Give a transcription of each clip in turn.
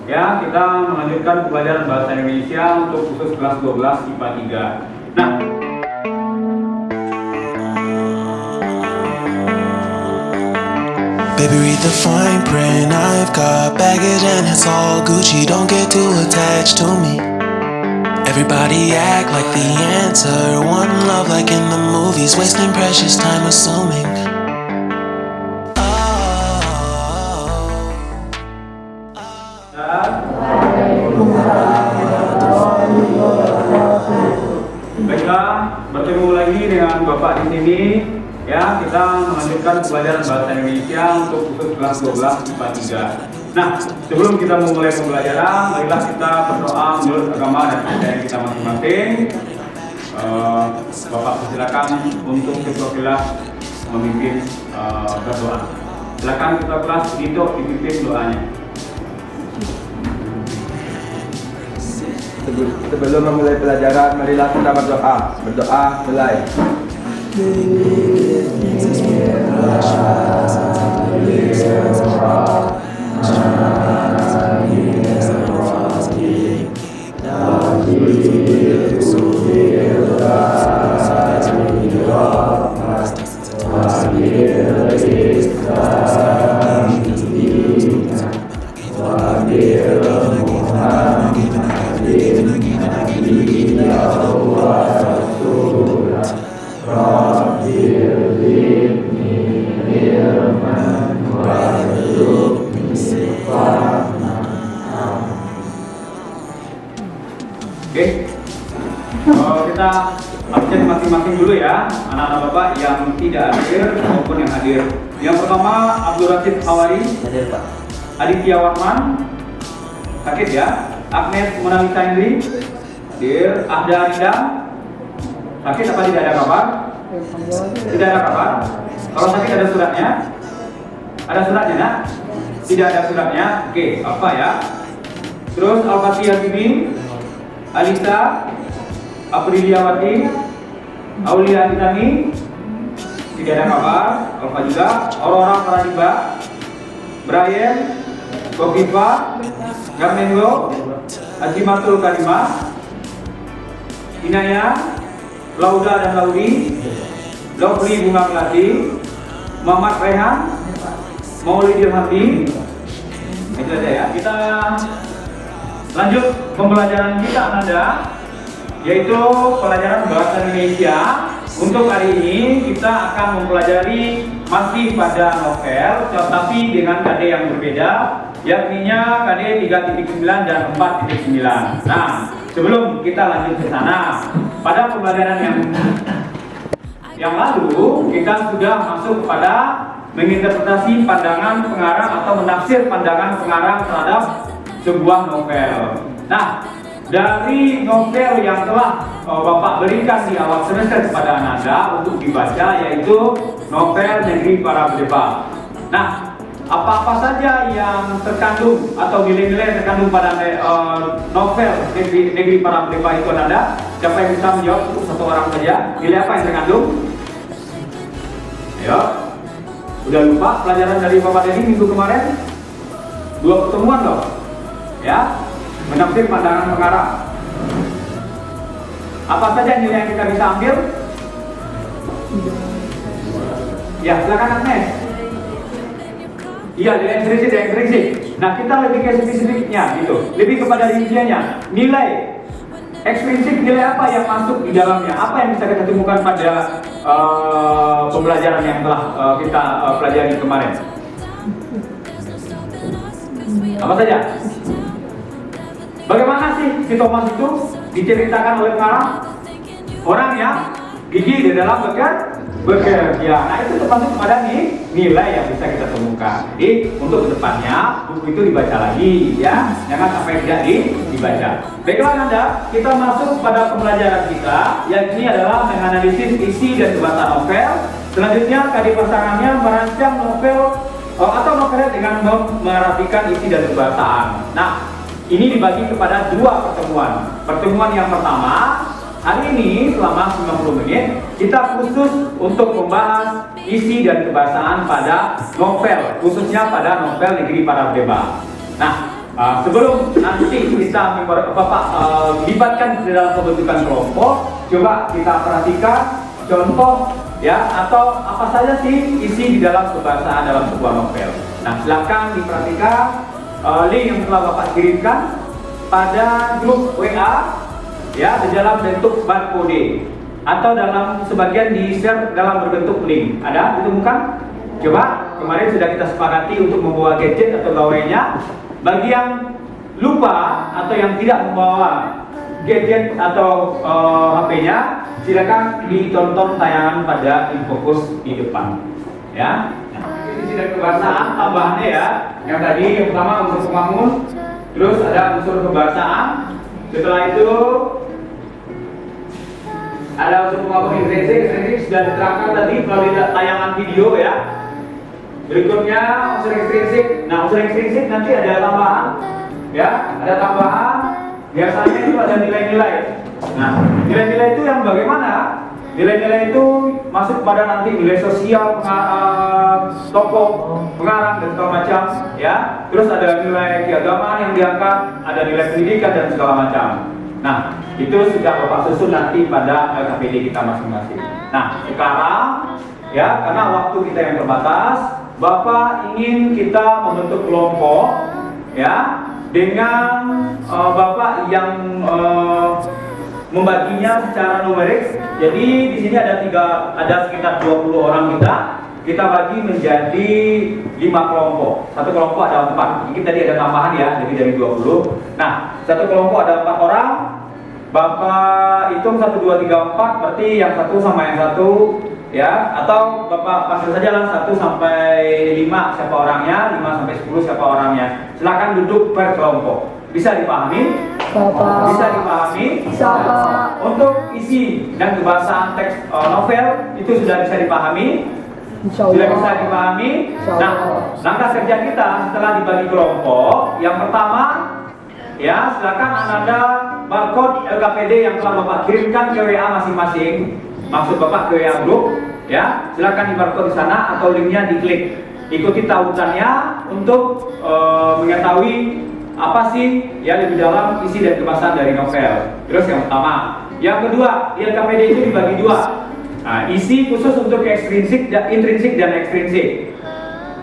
Ya, kita melanjutkan pembelajaran bahasa Indonesia untuk khusus kelas 12 IPA 3. Nah, baby, read the fine print. I've got baggage and it's all Gucci. Don't get too attached to me. Everybody act like the answer. One love like in the movies. Wasting precious time assuming. baiklah, bertemu lagi dengan Bapak di sini. Ya, kita melanjutkan pembelajaran bahasa Indonesia untuk khusus kelas 12 IPA 3. Nah, sebelum kita memulai pembelajaran, marilah kita berdoa menurut agama dan kepercayaan kita masing-masing. Bapak silakan untuk ketua kelas memimpin berdoa. Silakan ketua kelas Dito dipimpin doanya. Sebelum memulai pelajaran, marilah kita berdoa. Berdoa mulai. Oke, kita absen masing-masing dulu ya, anak-anak Bapak yang tidak hadir maupun yang hadir. Yang pertama, Abdul Rashid Hawari. Hadir, Pak. Aditya Warman. Sakit ya. Agnes Monalisa Indri. Hadir. Ahda Arida. Sakit apa tidak ada kabar? Tidak ada kabar. Kalau sakit ada suratnya? Ada suratnya, nak? Tidak ada suratnya. Oke, apa ya? Terus Al-Fatih Habibie, Alisa, Apriliawati, Aulia Ditani, tidak ada kabar. Alfa juga. Aurora Pradiba, Brian, Kofifa, Garmengo, Azimatul Karimah, Inaya, Lauda dan Laudi, Lovely Bunga Melati, Muhammad Rehan, Maulidil Hamdi. Itu aja ya. Kita lanjut pembelajaran kita, Ananda, yaitu pelajaran bahasa Indonesia. Untuk hari ini kita akan mempelajari masih pada novel, tetapi dengan KD yang berbeda, yakninya KD 3.9 dan 4.9. Nah, sebelum kita lanjut ke sana, pada pembelajaran yang lalu kita sudah masuk pada menginterpretasi pandangan pengarang atau menafsir pandangan pengarang terhadap sebuah novel. Nah, dari novel yang telah Bapak berikan di awal semester kepada Ananda untuk dibaca, yaitu novel Negeri Para Berdebat. Nah, apa-apa saja yang terkandung atau nilai-nilai yang terkandung pada novel Negeri Para Berdebat itu, Ananda? Siapa yang bisa menjawab? Cukup satu orang saja. Nilai apa yang terkandung? Ayo. Udah lupa pelajaran dari Bapak Dedi minggu kemarin? 2 pertemuan loh. Ya, menafsir pandangan pengarang. Apa saja nilai yang kita bisa ambil? Ya, silakan Agnes. Iya, nilai eksplisit. Nah, kita lebih ke spesifiknya gitu, lebih kepada rinciannya. Nilai eksplisit, nilai apa yang masuk di dalamnya? Apa yang bisa kita temukan pada pembelajaran yang telah kita pelajari kemarin? Apa saja? Bagaimana sih si Thomas itu diceritakan oleh pengarang? Orang yang gigih di dalam bekerja. Nah, itu termasuk pada nilai yang bisa kita temukan. Jadi untuk kedepannya buku itu dibaca lagi ya, jangan sampai tidak dibaca. Baiklah Anda, kita masuk pada pembelajaran kita, yang ini adalah menganalisis isi dan bahasa novel. Selanjutnya KD pasangannya merancang novel atau novel dengan merapikan isi dan bahasaan. Nah, ini dibagi kepada 2 pertemuan. Pertemuan yang pertama, hari ini selama 90 menit kita khusus untuk membahas isi dan kebahasaan pada novel, khususnya pada novel Negeri Para Berdebat. Nah, Sebelum nanti kita libatkan di dalam pembentukan kelompok, coba kita perhatikan contoh ya atau apa saja sih isi di dalam kebahasaan dalam sebuah novel. Nah, silakan diperhatikan link yang telah Bapak kirimkan pada grup WA ya di dalam bentuk barcode atau dalam sebagian di share dalam berbentuk link. Ada ditemukan? Coba kemarin sudah kita sepakati untuk membawa gadget atau gawainya. Bagi yang lupa atau yang tidak membawa gadget atau HP-nya, silakan ditonton tayangan pada Infokus di depan. Ya. Ini sudah kebahasaan tambahannya ya. Yang tadi yang pertama unsur pembangun, terus ada unsur kebahasaan. Setelah itu ada unsur pembangun intrinsik sudah diterangkan tadi melalui tayangan video ya. Berikutnya unsur ekstrinsik. Nah, unsur ekstrinsik nanti ada tambahan, ya, ada tambahan. Biasanya itu ada nilai-nilai. Nah, nilai-nilai itu yang bagaimana? Nilai-nilai itu masuk pada nanti nilai sosial, tokoh, pengarang dan segala macam, ya. Terus ada nilai keagamaan yang diangkat, ada nilai pendidikan dan segala macam. Nah, itu sudah Bapak susun nanti pada LKPD kita masing-masing. Nah, sekarang ya, karena waktu kita yang terbatas, Bapak ingin kita membentuk kelompok ya dengan Bapak yang membaginya secara numerik. Jadi di sini ada sekitar 20 orang kita bagi menjadi 5 kelompok. Satu kelompok ada 4. Ini tadi ada tambahan ya, jadi dari 20. Nah, satu kelompok ada 4 orang. Bapak hitung 1 2 3 4 berarti yang satu sama yang satu ya, atau Bapak panggil saja lah 1 sampai 5 siapa orangnya, 5 sampai 10 siapa orangnya. Silakan duduk per kelompok. Bisa dipahami? Bapak. Bisa dipahami? Bisa, Pak. Untuk isi dan kebahasaan teks novel itu sudah bisa dipahami? Sudah bisa dipahami? Nah, langkah kerja kita setelah dibagi kelompok, yang pertama ya, silakan Anda barcode LKPD yang telah Bapak kirimkan ke WA masing-masing. Maksud Bapak ke WA grup, ya, silakan di barcode di sana atau linknya diklik. Ikuti tautannya untuk mengetahui apa sih ya lebih dalam isi dan kebahasaan dari novel. Terus yang pertama, yang kedua, di LKPD itu dibagi 2. Nah, isi khusus untuk intrinsik dan ekstrinsik.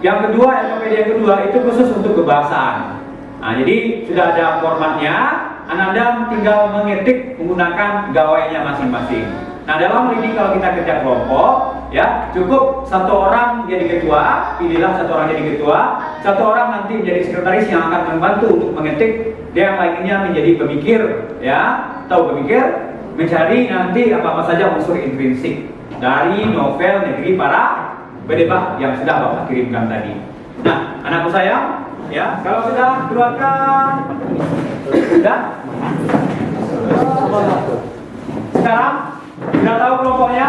Yang kedua, LKPD yang kedua itu khusus untuk kebahasaan. Nah, jadi sudah ada formatnya. Anda tinggal mengetik menggunakan gawainya masing-masing. Nah, dalam ini kalau kita kerja kelompok, ya cukup 1 orang jadi ketua, pilihlah 1 orang jadi ketua, 1 orang nanti menjadi sekretaris yang akan membantu untuk mengetik, dan yang lainnya menjadi pemikir, ya, tahu pemikir, mencari nanti apa-apa saja unsur intrinsik dari novel Negeri Para Pedebah yang sudah Bapak kirimkan tadi. Nah, anakku sayang, ya, kalau sudah keluarkan, sudah. Sekarang sudah tahu kelompoknya?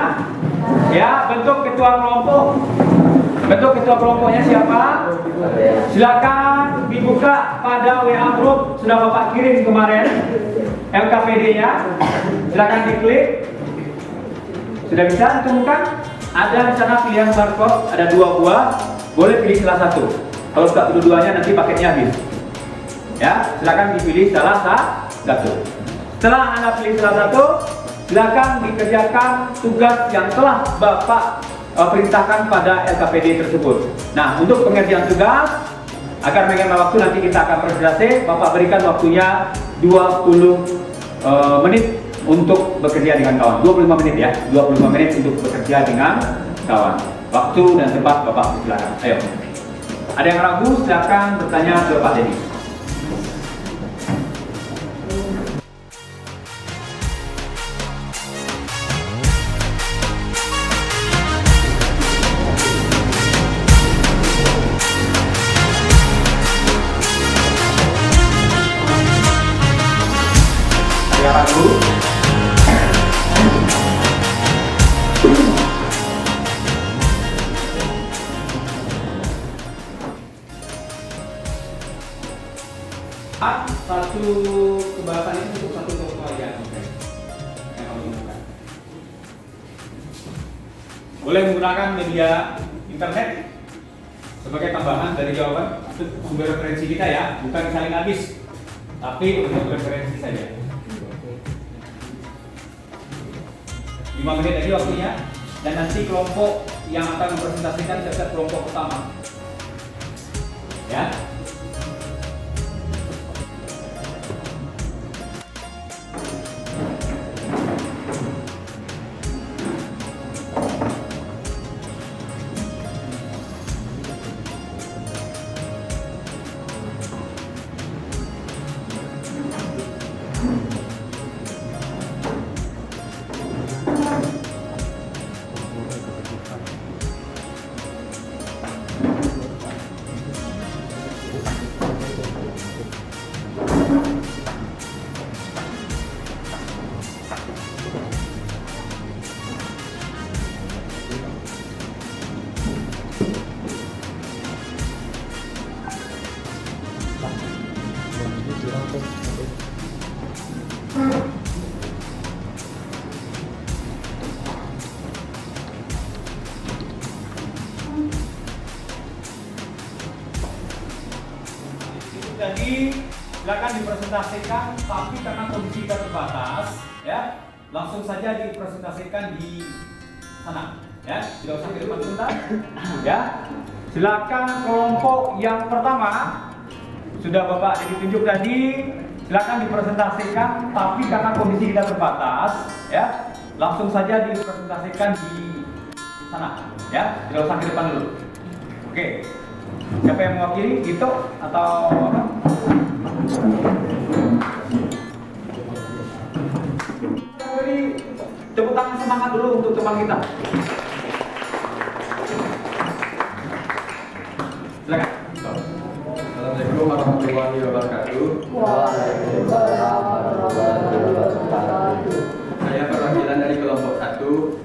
Ya, bentuk ketua kelompok. Bentuk ketua kelompoknya siapa? Silakan dibuka pada WA group sudah Bapak kirim kemarin LKPD-nya. Silakan diklik. Sudah bisa ditemukan? Ada di sana pilihan barcode, ada 2 buah. Boleh pilih salah satu. Kalau sudah pilih 2-nya nanti paketnya habis. Ya, silakan dipilih salah satu. Setelah Anda pilih salah satu, silakan dikerjakan tugas yang telah Bapak perintahkan pada LKPD tersebut. Nah, untuk pengerjaan tugas agar menghemat waktu nanti kita akan presentasi. Bapak berikan waktunya 20 menit untuk bekerja dengan kawan. 25 menit ya, 25 menit untuk bekerja dengan kawan. Waktu dan tempat Bapak silakan. Ayo. Ada yang ragu? Silakan bertanya ke Pak Dedi. Ragu. Satu kebahasan itu untuk satu kekeluargaan yang kamu gunakan. Boleh menggunakan media internet sebagai tambahan dari jawaban. sumber referensi kita ya, bukan saling habis, tapi untuk referensi saja. 5 menit lagi waktunya, dan nanti kelompok yang akan mempresentasikan setiap kelompok pertama. Ya. Jadi silakan dipresentasikan, tapi karena kondisi kita terbatas, ya langsung saja dipresentasikan di sana, ya tidak usah di depan sebentar, ya. Silakan kelompok yang pertama sudah Bapak ditunjuk tadi, silakan dipresentasikan, tapi karena kondisi kita terbatas, ya langsung saja dipresentasikan di sana, ya tidak usah ke depan dulu. Oke. Siapa yang mewakili? Dito atau apa? Beri tepuk tangan semangat dulu untuk teman kita. Silakan. Assalamualaikum warahmatullahi wabarakatuh. Waalaikumsalam warahmatullahi wabarakatuh. Saya perwakilan dari kelompok 1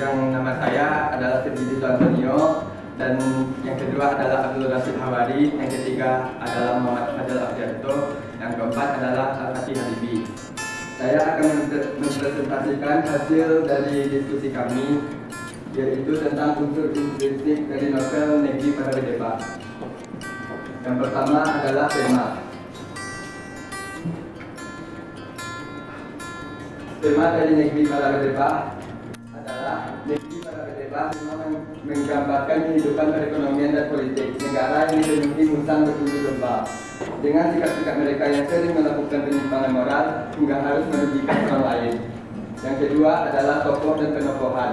yang nama saya adalah Firdi Antonio, dan yang kedua adalah Abdul Rasid Hawari, yang ketiga adalah Muhammad Fadil Abdiarto, yang keempat adalah Al-Fatih Habibi. Saya akan mempresentasikan hasil dari diskusi kami, yaitu tentang unsur intrinsik dari novel Negeri Para Bedeba. Yang pertama adalah tema. Tema dari Negeri Para Bedeba adalah Negeri Para Bedeba memang menggambarkan kehidupan perekonomian dan politik negara yang dipenuhi musang berbulu domba, dengan sikap-sikap mereka yang sering melakukan penyimpangan moral hingga harus merugikan orang lain. Yang kedua adalah tokoh dan penokohan.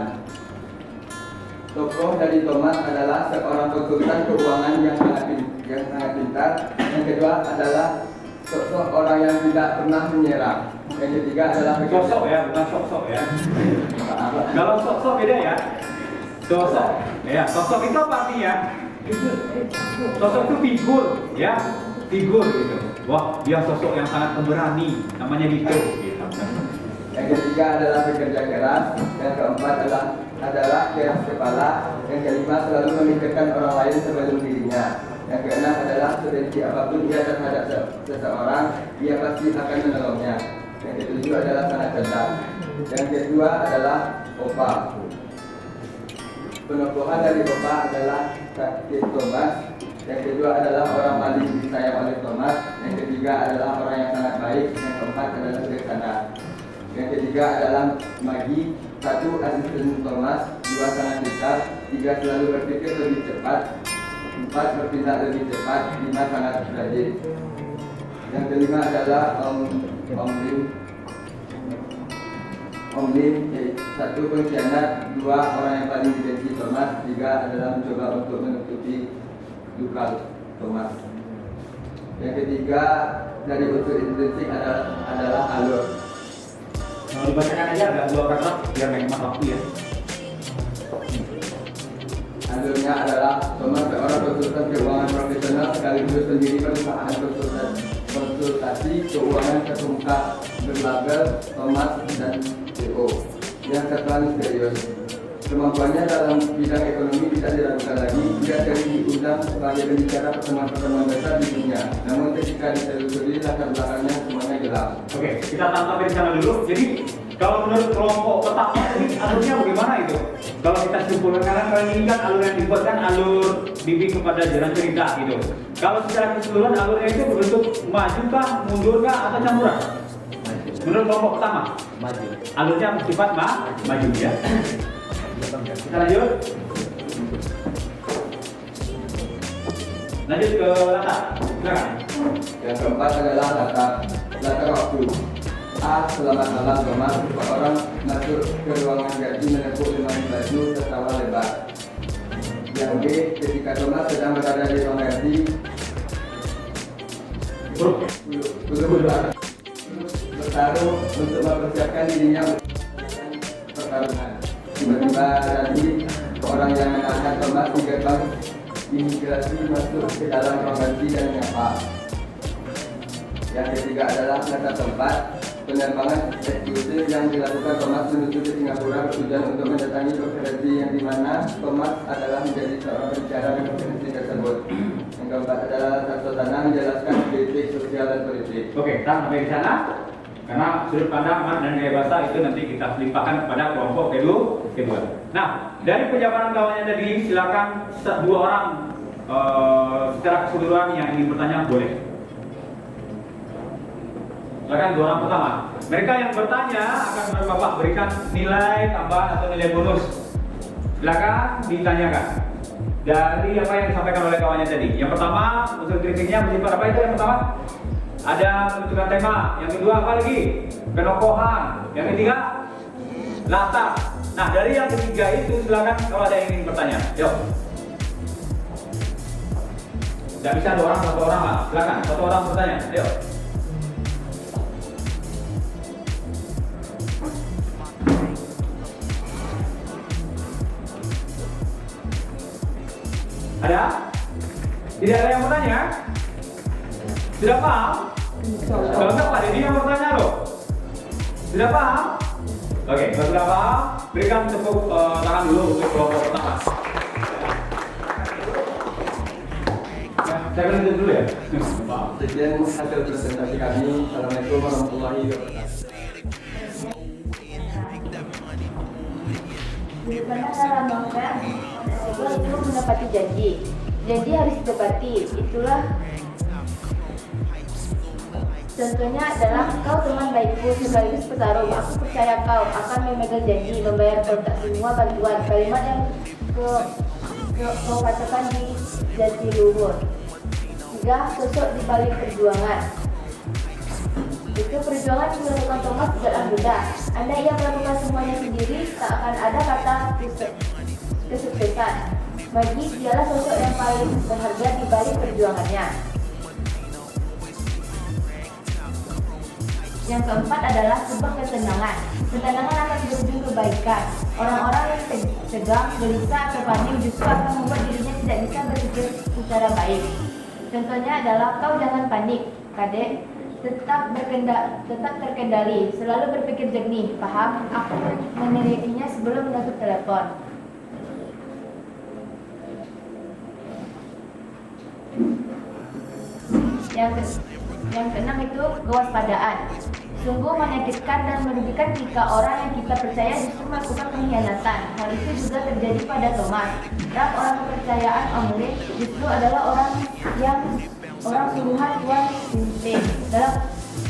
Tokoh dari Thomas adalah seorang konsultan keuangan yang sangat pintar. Yang kedua adalah sosok orang yang tidak pernah menyerah. Yang ketiga adalah Sosok ya, bukan sok-sok ya. Kalau sok-sok beda ya. Sosok, ya. Sosok itu apa artinya? Sosok itu figur, ya. Figur gitu. Wah, dia sosok yang sangat pemberani. Namanya Dito. Gitu. Yang ketiga adalah bekerja keras. Yang keempat adalah keras kepala. Yang kelima selalu memikirkan orang lain sebelum dirinya. Yang keenam adalah seperti apapun dia terhadap seseorang, dia pasti akan menolongnya. Yang ketujuh adalah sangat cerdas. Yang kedua adalah Opa. Penokohan dari Opa adalah Kakek Thomas. Yang kedua adalah orang paling disayang oleh Thomas. Yang ketiga adalah orang yang sangat baik. Yang keempat adalah bijaksana. Yang ketiga adalah Maggie. 1. Asisten Thomas. 2. Sangat pintar. 3. Selalu berpikir lebih cepat. 4. Berpindah lebih cepat. 5. Sangat rajin. Yang kelima adalah Om Lim. 1. Pengkhianat. 2. Orang yang paling dibenci Thomas. 3. Adalah mencoba untuk menutupi luka Thomas. Yang ketiga dari unsur intrinsik adalah alur. Mau dibacakan aja agak 2 kata biar menghemat waktu ya. Alurnya adalah Thomas seorang konsultan keuangan profesional sekaligus pendiri perusahaan konsultasi keuangan terkemuka berlabel Thomas dan CO yang terkenal misterius. Kemampuannya dalam bidang ekonomi bisa diragukan lagi. Dia sering diundang sebagai pembicara pertemuan-pertemuan besar di dunia. Namun ketika ditelusuri latar belakangnya semuanya gelap. Oke, kita tangkap dari sana dulu. Jadi Kalau menurut kelompok pertama ini alurnya bagaimana itu? Kalau kita simpulkan karena ini kan alur yang dibuat kan alur bimbing kepada jalan cerita gitu. Kalau secara keseluruhan alurnya itu berbentuk maju kah, mundur kah, atau campuran? Menurut kelompok pertama, Maju. alurnya sifat maju ya. Kita lanjut. Lanjut ke latar. Silakan. Yang keempat adalah latar waktu. A. Selamat malam Thomas. Seseorang masuk ke ruangan gaji menempuh 5 baju tertawa lebar. Yang B. Ketika Thomas sedang berada di ruang gaji bertarung untuk mempersiapkan dirinya pertarungan. Tiba-tiba tadi orang yang menahan Thomas di gerbang imigrasi masuk ke dalam ruang gaji dan menyapa. Yang ketiga adalah latar tempat. Penerbangan eksklusif yang dilakukan Thomas menuju ke Singapura bertujuan untuk mendatangi konferensi yang dimana Thomas adalah menjadi seorang pembicara di konferensi tersebut. Yang keempat adalah latar suasana menjelaskan politik, sosial, dan politik. Oke, kita sampai di sana. Karena sudut pandang mat dan gaya bahasa itu nanti kita limpahkan kepada kelompok kedua. Nah, dari penjabaran kawannya tadi, silakan dua orang secara keseluruhan yang ingin bertanya boleh. Silakan dua orang pertama. Mereka yang bertanya akan Bapak berikan nilai tambahan atau nilai bonus. Silakan ditanyakan dari apa yang disampaikan oleh kawannya tadi. Yang pertama, unsur kritiknya bersifat apa itu yang pertama? Ada menentukan tema. Yang kedua apa lagi? Penokohan. Yang ketiga, latar. Nah, dari yang ketiga itu silakan kalau ada yang ingin bertanya. Yuk. Tidak bisa dua orang, satu orang lah. Silakan, satu orang bertanya. Yuk. Ada? Tidak ada yang bertanya? Sudah paham? Kalau enggak Pak Deddy yang bertanya loh. Sudah paham? Oke, kalau sudah paham, berikan tepuk tangan dulu untuk kelompok pertama. Ya, saya lanjut dulu ya. Sekian hasil presentasi kami. Assalamualaikum warahmatullahi wabarakatuh. Bagaimana cara mengungkap itu menepati janji. Janji harus ditepati. Itulah contohnya adalah kau teman baikku sekaligus petarung. Aku percaya kau akan memegang janji membayar kontak semua bantuan. Kalimat yang kau katakan di Jatiluhur. 3. Sosok di balik perjuangan. Itu perjuangan yang dilakukan Thomas tidaklah mudah. Andai ia melakukan semuanya sendiri, tak akan ada kata kesuksesan. Bagi dialah sosok yang paling berharga di balik perjuangannya. Yang keempat adalah sebuah ketenangan. Ketenangan akan berujung kebaikan. Orang-orang yang tegang, gelisah, atau panik justru akan membuat dirinya tidak bisa berpikir secara baik. Contohnya adalah kau jangan panik, Kadek. Tetap terkendali, selalu berpikir jernih. Paham? Aku menerikinya sebelum menutup telepon. Yang keenam itu kewaspadaan. Sungguh menyakitkan dan merugikan jika orang yang kita percaya justru melakukan pengkhianatan. Hal itu juga terjadi pada Thomas. Dan orang kepercayaan Omri justru adalah orang suruhan Tuan Sinting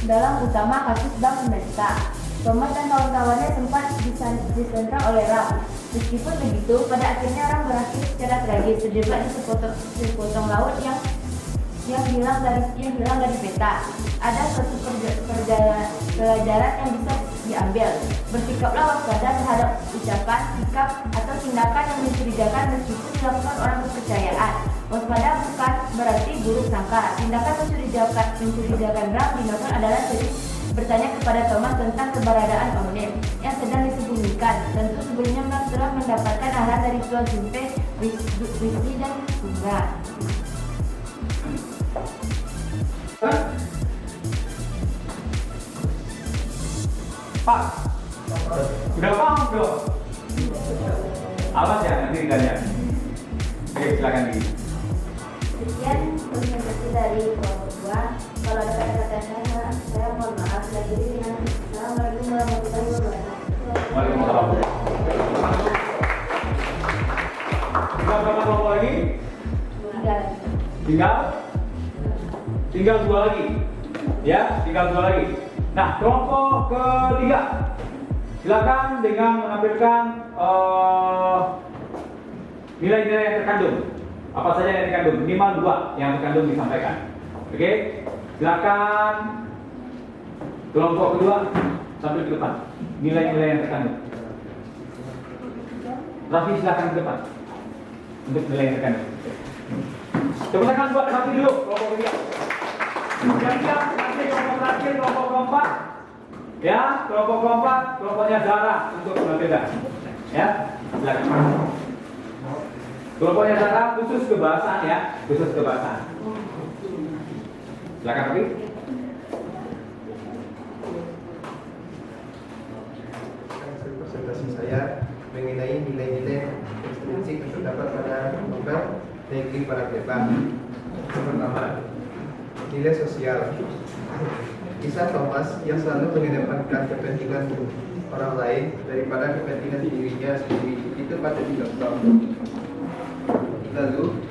dalam utama kasus Bank Semesta. Thomas dan kawan-kawannya sempat disandra oleh Ram. Meskipun begitu, pada akhirnya Ram berakhir secara tragis, terjebak di sepotong laut yang hilang dari peta. Ada suatu pelajaran yang bisa diambil. Bersikaplah waspada terhadap ucapan, sikap, atau tindakan yang mencurigakan meskipun dilakukan orang kepercayaan. Waspada bukan berarti buruk sangka. Tindakan mencurigakan Ram di novel adalah bertanya kepada Thomas tentang keberadaan Onim yang sedang disembunyikan. Tentu sebelumnya Ram telah mendapatkan arahan dari Tuan Jumpe, Wisni, dan Bunga. Pak, sudah paham dong? Awas ya, nanti ditanya. Oke, silakan di. Sekian presentasi dari kelompok 2. Kalau ada kata-kata saya mohon maaf. Assalamualaikum warahmatullahi wabarakatuh. Tinggal 2 lagi. Ya, tinggal 2 lagi. Nah, kelompok ketiga. Silakan dengan menampilkan nilai-nilai yang terkandung. Apa saja yang terkandung? Minimal 2 yang terkandung disampaikan. Oke? Silakan kelompok kedua sambil ke depan. Nilai-nilai yang terkandung. Raffi silakan ke depan untuk nilai yang terkandung. Tepuk tangan buat Raffi dulu, kelompok ketiga. Siap-siap, nanti kelompok terakhir, kelompok keempat. Ya, kelompok keempat, kelompoknya Zara untuk menampilkan. Ya, silakan. Kelompoknya Zara khusus kebahasaan ya, khusus kebahasaan. Silakan Raffi. Presentasi saya mengenai nilai-nilai ekstrinsik yang terdapat pada novel Negeri Paragreba. Yang pertama, nilai sosial. Kisah Thomas yang selalu mengedepankan kepentingan orang lain daripada kepentingan dirinya sendiri itu patut dicontoh. Lalu,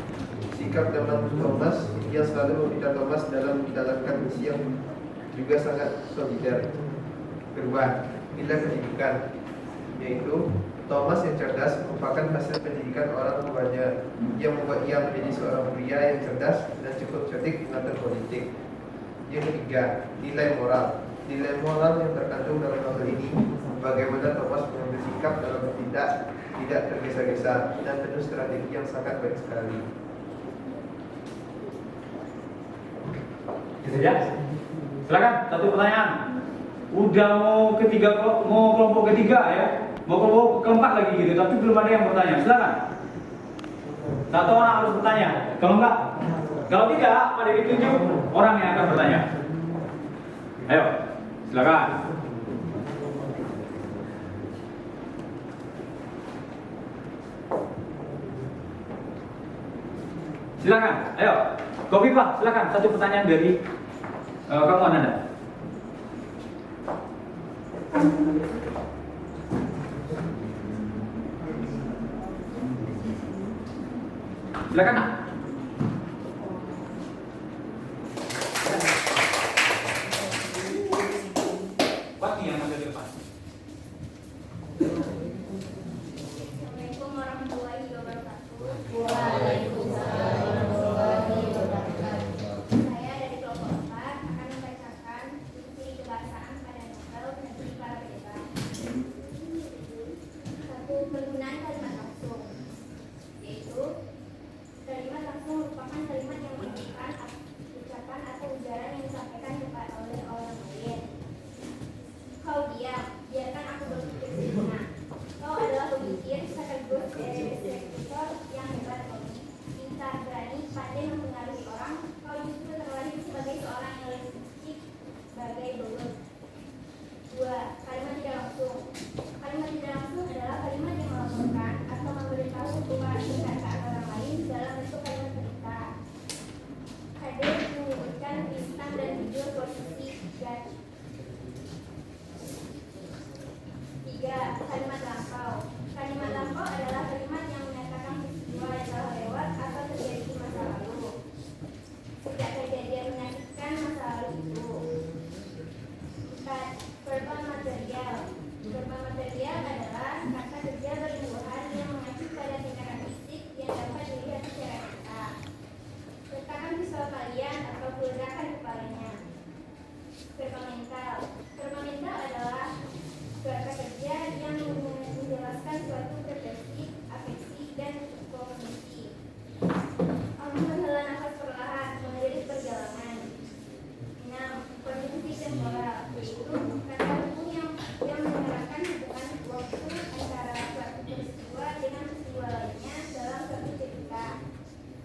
sikap teman Thomas yang selalu meminta Thomas dalam menjalankan misi yang juga sangat solider. Kedua, nilai pendidikan, yaitu Thomas yang cerdas merupakan hasil pendidikan orang tuanya yang membuat ia menjadi seorang pria yang cerdas dan cukup cerdik mengatur politik. Yang ketiga, nilai moral. Nilai moral yang terkandung dalam novel ini bagaimana Thomas mengambil sikap dalam bertindak tidak tergesa-gesa dan penuh strategi yang sangat baik sekali. Ya, silakan satu pertanyaan. Udah mau kelompok ketiga ya, mau kelompok keempat lagi gitu, tapi belum ada yang bertanya. Silakan. Satu orang harus bertanya. Kalau tidak, pada ditunjuk orang yang akan bertanya. Ayo, silakan. Silakan. Ayo, Kofifa, silakan satu pertanyaan dari kamu Ananda. Silakan nak. Pasti yang ada di depan. Assalamualaikum warahmatullahi wabarakatuh. Waalaikumsalam warahmatullahi wabarakatuh. Saya dari kelompok 4 akan membacakan ciri kebahasaan pada novel Negeri Paragreba. 1. Penggunaan kalimat langsung, yaitu kalimat langsung merupakan kalimat yang menunjukkan ucapan atau ujaran yang disampaikan kepada oleh orang lain. Kau diam, biarkan aku berpikir sejenak. Kau adalah pemikir sekaligus eksekutor yang hebat. Pintar, berani, pandai mempengaruhi orang. Kau justru terlahir sebagai seorang yang licik bagai belut. 2. Kalimat tidak langsung. Kalimat tidak langsung adalah kalimat yang melaporkan atau memberitahu perubahan perkataan orang lain dalam bentuk kalimat perintah. Hadir menyebutkan bintang dan judul posisi dan. 3. Kalimat lampau. Kalimat lampau adalah kalimat yang menyatakan peristiwa yang telah lewat atau terjadi di masa lalu. Sejak kejadian menyakitkan masa lalu itu. 4. Verbal material. Verbal material adalah kata kerja berlingkuhan yang mengacu pada tindakan fisik yang dapat dilihat secara nyata. Letakkan pisau kalian atau ledakan kepalanya. Verbal mental. Verbal mental adalah kata kerja yang menjelaskan suatu persepsi, afeksi, dan kognisi. Menghela nafas perlahan, mengiris perjalanan. 6. Konjungsi temporal, yaitu kata hukum yang menerangkan hubungan waktu antara suatu peristiwa dengan peristiwa lainnya dalam suatu cerita.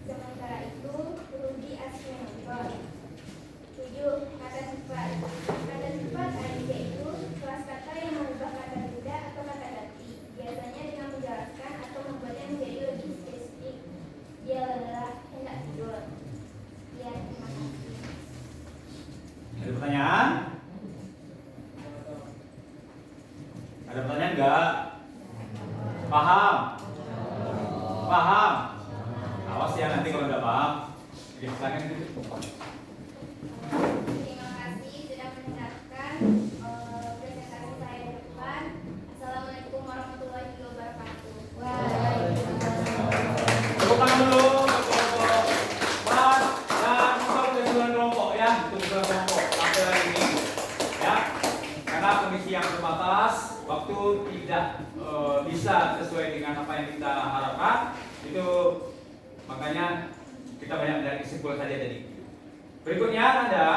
Sementara itu, rugi asmentor. 7. Kata sifat. Kata sifat yaitu kelas kata yang mengubah kata benda atau kata ganti, biasanya dengan menjelaskan atau membuatnya menjadi lebih spesifik. Dia adalah hendak tidur. Ya, terima kasih. Ada pertanyaan? Ada pertanyaan enggak? Paham? Paham? Awas ya nanti kalau nggak paham. karena komisi yang terbatas, waktu tidak bisa sesuai dengan apa yang kita harapkan, itu makanya kita banyak dari kesimpulan saja tadi. Berikutnya ada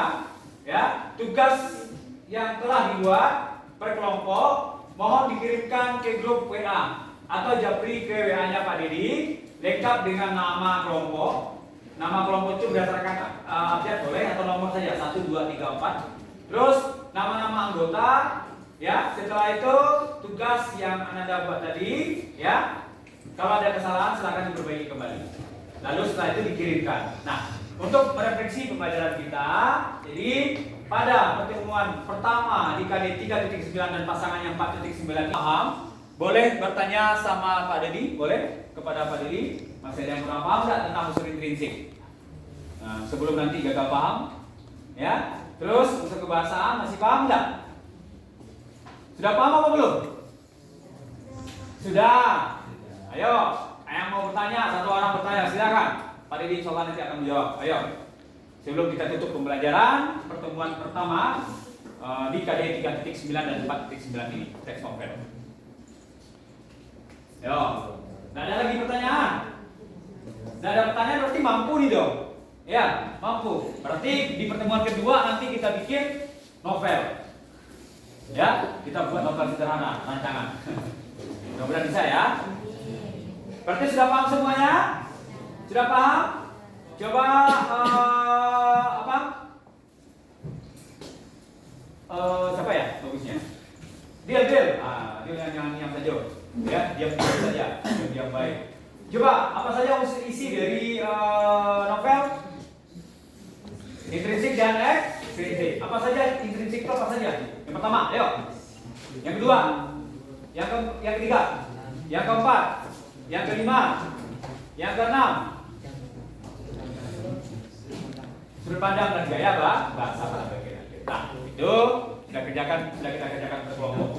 ya tugas yang telah dibuat per kelompok mohon dikirimkan ke grup WA atau japri ke WA-nya Pak Dedi lengkap dengan nama kelompok. Nama kelompok itu berdasarkan abjad boleh atau nomor saja 1, 2, 3, 4. Terus nama-nama anggota ya. Setelah itu tugas yang Anda buat tadi ya. Kalau ada kesalahan silakan diperbaiki kembali. Lalu setelah itu dikirimkan. Nah, untuk merefleksi pembelajaran kita, jadi pada pertemuan pertama di KD 3.9 dan pasangan yang 4.9 paham, boleh bertanya sama Pak Dedi, boleh kepada Pak Dedi, masih ada yang kurang paham nggak tentang unsur intrinsik? Nah, sebelum nanti gagal paham, ya. Terus unsur kebahasaan masih paham nggak? Sudah paham apa belum? Sudah. Ayo, yang mau bertanya, satu orang bertanya, silakan. Pak Dedi insya Allah nanti akan menjawab. Ayo. Sebelum kita tutup pembelajaran pertemuan pertama di KD 3.9 dan 4.9 ini, teks novel. Yo, nggak ada lagi pertanyaan. Nggak ada pertanyaan berarti mampu nih dong. Ya, mampu. Berarti di pertemuan kedua nanti kita bikin novel. Ya, kita buat novel sederhana, rancangan. Mudah-mudahan bisa ya. Berarti sudah paham semuanya? Sudah paham? Coba apa? Siapa ya bagusnya? Dia. Dia yang saja. Ya, diam saja. Diam baik. Coba apa saja isi dari novel? Intrinsik dan ekstrinsik. Apa saja intrinsik itu apa saja? Yang pertama, ayo. Yang kedua, yang ketiga, yang keempat, yang kelima, yang keenam. Sudut pandang dan gaya bahasa pada bagian. Nah, itu sudah kita kerjakan berkelompok.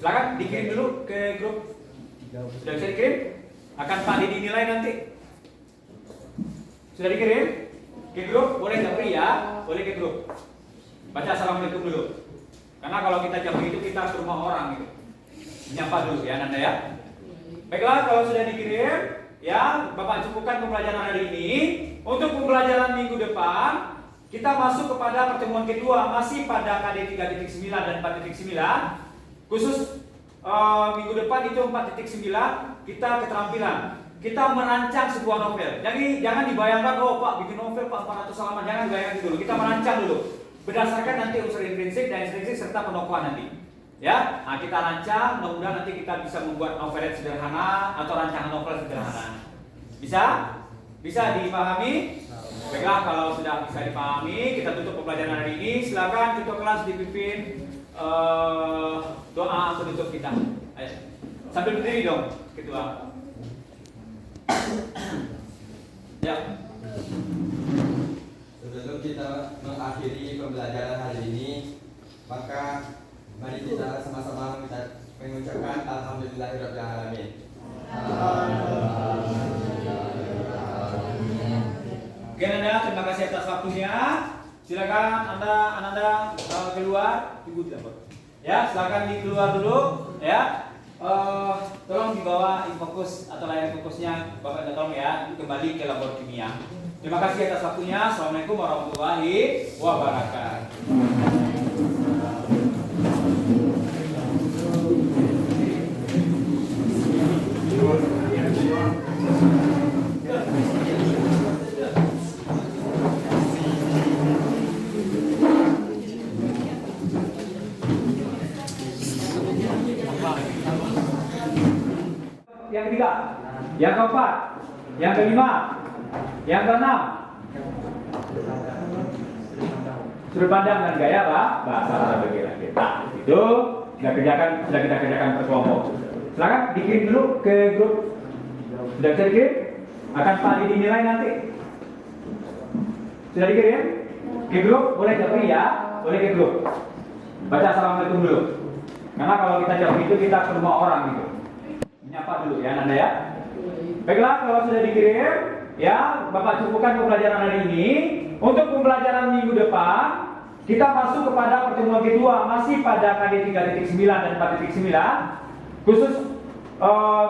Silakan dikirim dulu ke grup. Sudah bisa dikirim? Akan Pak Dedi nilai nanti. Sudah dikirim? Ke grup boleh japri ya, boleh ke grup. Baca assalamualaikum dulu. Karena kalau kita japri itu kita ke rumah orang gitu. Menyapa dulu ya Nanda ya. Baiklah, kalau sudah dikirim, ya Bapak cukupkan pembelajaran hari ini. Untuk pembelajaran minggu depan, kita masuk kepada pertemuan kedua masih pada KD 3.9 dan 4.9. Khusus minggu depan itu 4.9 kita keterampilan. Kita merancang sebuah novel. Jadi jangan dibayangkan oh Pak bikin novel Pak 400 halaman, jangan dibayangkan dulu. Kita merancang dulu berdasarkan nanti unsur intrinsik dan ekstrinsik serta penokohan nanti. Ya, nah kita rancang, mudah-mudahan nanti kita bisa membuat novelet sederhana atau rancangan novel sederhana. Bisa? Bisa dipahami? Baiklah, kalau sudah bisa dipahami, kita tutup pembelajaran hari ini. Silakan ketua kelas dipimpin doa penutup kita. Ayo. Sambil berdiri dong, ketua. Ya. Sebelum kita mengakhiri pembelajaran hari ini, maka mari kita sama-sama mengucapkan Alhamdulillahirabbil alamin. Oke Nanda, terima kasih atas waktunya. Silakan Anda keluar, Ibu tidak. Ya, silakan dikeluar dulu. Ya, tolong dibawa infokus atau layar fokusnya, Bapak tolong ya, kembali ke labor kimia. Terima kasih atas waktunya. Assalamualaikum warahmatullahi wabarakatuh. Yang ketiga, yang keempat, yang kelima, yang keenam. Sudut pandang dan gaya bahasa pada bagian kita. Itu sudah kita kerjakan berkelompok. Silakan dikirim dulu ke grup. Sudah bisa dikirim? Akan Pak Dedi nilai nanti. Sudah dikirim? Ke grup boleh japri ya, boleh ke grup. Baca assalamualaikum dulu. Karena kalau kita japri itu kita ke rumah orang gitu. Menyapa dulu ya Nanda ya. Baiklah, kalau sudah dikirim, ya Bapak cukupkan pembelajaran hari ini. Untuk pembelajaran minggu depan, kita masuk kepada pertemuan kedua, masih pada KD 3.9 dan 4.9. Khusus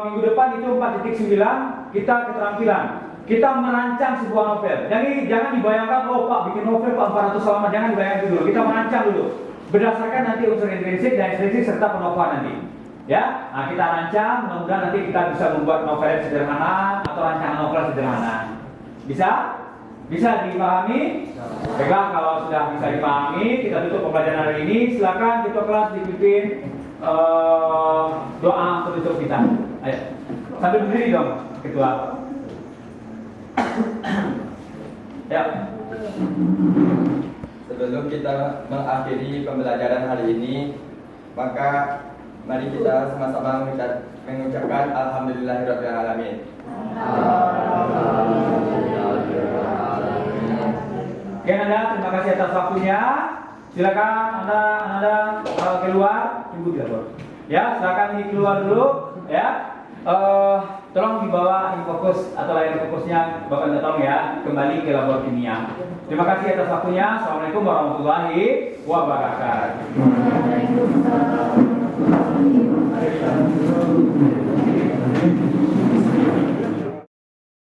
minggu depan itu 4.9 kita keterampilan. Kita merancang sebuah novel. Jadi jangan dibayangkan, oh Pak bikin novel Pak 400 halaman, jangan dibayangkan dulu. Kita merancang dulu. Berdasarkan nanti unsur intrinsik dan ekstrinsik serta penokohan nanti. Ya, nah kita rancang, mudah-mudahan nanti kita bisa membuat novel yang sederhana atau rancangan novel sederhana. Bisa? Bisa dipahami? Baiklah, kalau sudah bisa dipahami, kita tutup pembelajaran hari ini. Silakan ketua kelas dipimpin doa penutup kita. Ayo, sambil berdiri dong, ketua. Ya. Sebelum kita mengakhiri pembelajaran hari ini, maka mari kita sama-sama mengucapkan Alhamdulillahirrahmanirrahim. Oke Anda, terima kasih atas waktunya. Silakan Anda keluar, tunggu di dapur. Ya, silakan keluar dulu. Ya, tolong dibawa infokus atau layar fokusnya, Bapak minta tolong ya, kembali ke labor kimia. Terima kasih atas waktunya. Assalamualaikum warahmatullahi wabarakatuh.